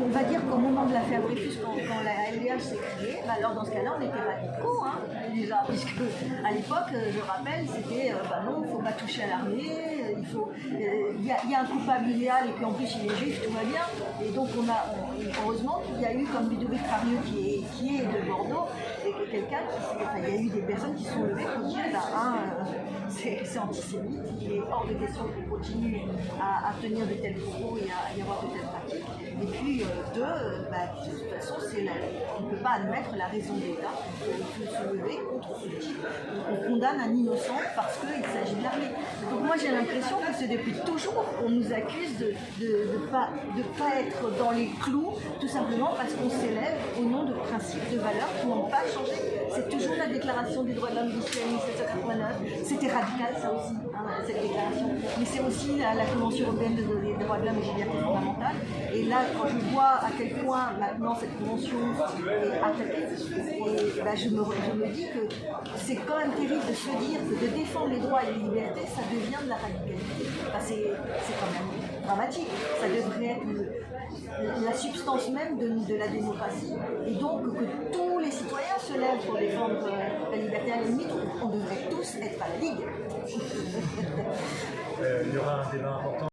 on va dire qu'au moment de l'affaire Dreyfus, quand la LDH s'est créée, bah alors dans ce cas-là, on était radicaux, hein, déjà, puisque à l'époque, je rappelle, c'était non, il ne faut pas toucher à l'armée, il y a un coupable idéal, et puis en plus il est juif, tout va bien. Et donc heureusement qu'il y a eu, comme Ludovic Rarieux qui est de Bordeaux, et que quelqu'un, il y a eu des personnes qui sont levées pour dire, c'est antisémite, il est hors de question qu'on continue à tenir de tels propos et à y avoir de telles pratiques. Et puis, de toute façon, on ne peut pas admettre la raison de l'État. Il faut se lever contre ce type. On condamne un innocent parce qu'il s'agit de l'armée. Donc moi, j'ai l'impression que c'est depuis toujours qu'on nous accuse de pas être dans les clous, tout simplement parce qu'on s'élève au nom de principes, de valeurs qui n'ont pas changé. C'est toujours la déclaration des droits de l'homme d'Israël 1789. C'était radical, ça aussi, cette déclaration. Mais c'est aussi la Convention européenne des droits de l'homme et des libertés fondamentales. Et là, quand je vois à quel point maintenant cette convention est attaquée, je me dis que c'est quand même terrible de se dire que de défendre les droits et les libertés, ça devient de la radicalité. C'est quand même dramatique. Ça devrait être la substance même de la démocratie. Et donc que tous les citoyens se lèvent pour défendre la liberté. À la limite, on devrait tous être à la ligue. Il y aura un débat important.